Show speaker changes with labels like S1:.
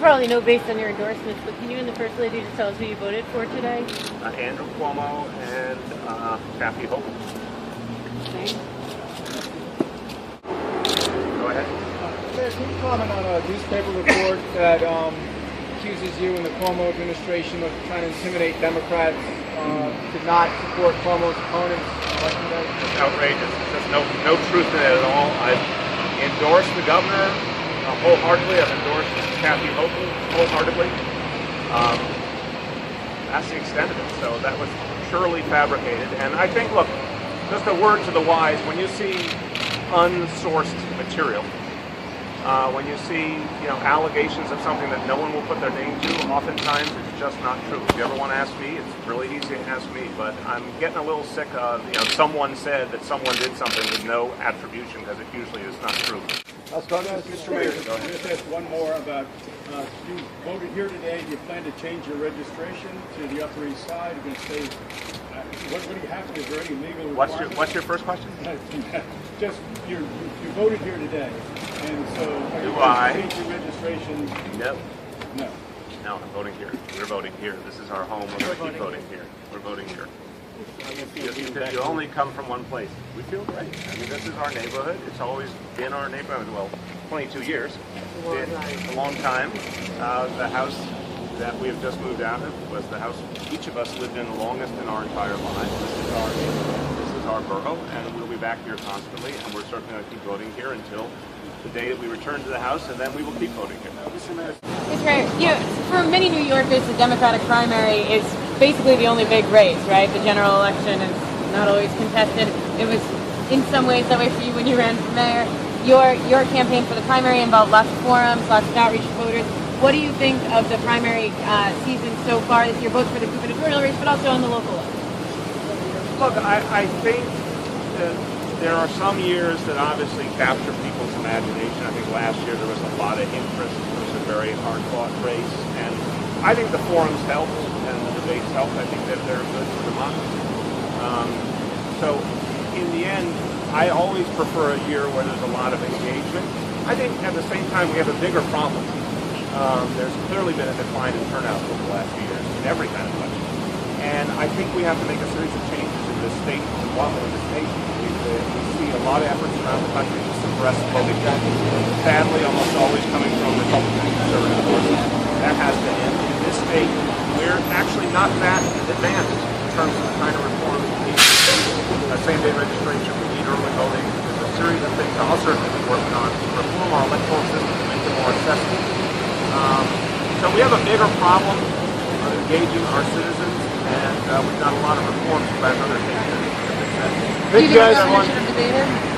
S1: probably know based on your endorsements, but can you and the First Lady just tell us who you voted for today?
S2: Andrew Cuomo and Kathy Hochul.
S1: Okay.
S2: Go ahead.
S3: Mayor, can you comment on a newspaper report that accuses you and the Cuomo administration of trying to intimidate Democrats to not support Cuomo's opponents?
S2: It's outrageous. There's no truth in it at all. I've endorsed the governor wholeheartedly. I've endorsed Kathy Hochul wholeheartedly. That's the extent of it. So that was purely fabricated. And I think, look, just a word to the wise, when you see unsourced material, when you see allegations of something that no one will put their name to, oftentimes it's just not true. If you ever want to ask me, it's really easy to ask me. But I'm getting a little sick of someone said that someone did something with no attribution, because it usually is not true.
S3: Mr. Mayor, I'm just ask one more about you voted here today. Do you plan to change your registration to the Upper East Side? You're going to stay. What do you have to do? Is there any legal requirements?
S2: What's your first question?
S3: Just you voted here today, and so are you
S2: I
S3: going to change your registration?
S2: No.
S3: No.
S2: No, I'm voting here. We're voting here. This is our home. We're going to keep voting here. We're voting here. You only come from one place. We feel great. I mean, this is our neighborhood. It's always been our neighborhood. Well, 22 years. It's a long time. The house that we have just moved out of was the house each of us lived in the longest in our entire lives. This is our neighborhood. This is our borough, and we'll be back here constantly, and we're certainly going to keep voting here until the day that we return to the house, and then we will keep voting here.
S1: Mr. Mayor, for many New Yorkers, the Democratic primary is basically the only big race, right? The general election is not always contested. It was in some ways that way for you when you ran for mayor. Your campaign for the primary involved lots of forums, lots of outreach to voters. What do you think of the primary season so far this year, both for the gubernatorial race but also on the local level?
S2: Look, I think that there are some years that obviously capture people's imagination. I think last year there was a lot of interest. It was a very hard-fought race, and I think the forums helped and the debates helped. I think that they're good for democracy. So in the end, I always prefer a year where there's a lot of engagement. I think at the same time we have a bigger problem. There's clearly been a decline in turnout over the last few years in every kind of election. And I think we have to make a series of changes in the state and in this nation. We see a lot of efforts around the country to suppress voting. Sadly, almost always coming from Republican and conservative forces. That has to end. In this state, we're actually not that advanced in terms of the kind of reforms we need. Same-day registration, we need early voting. There's a series of things I'll certainly be working on to reform our electoral system to make it more accessible. So we have a bigger problem of engaging our citizens, and we've got a lot of reforms to plan other things.
S1: Do you think the commission of debated?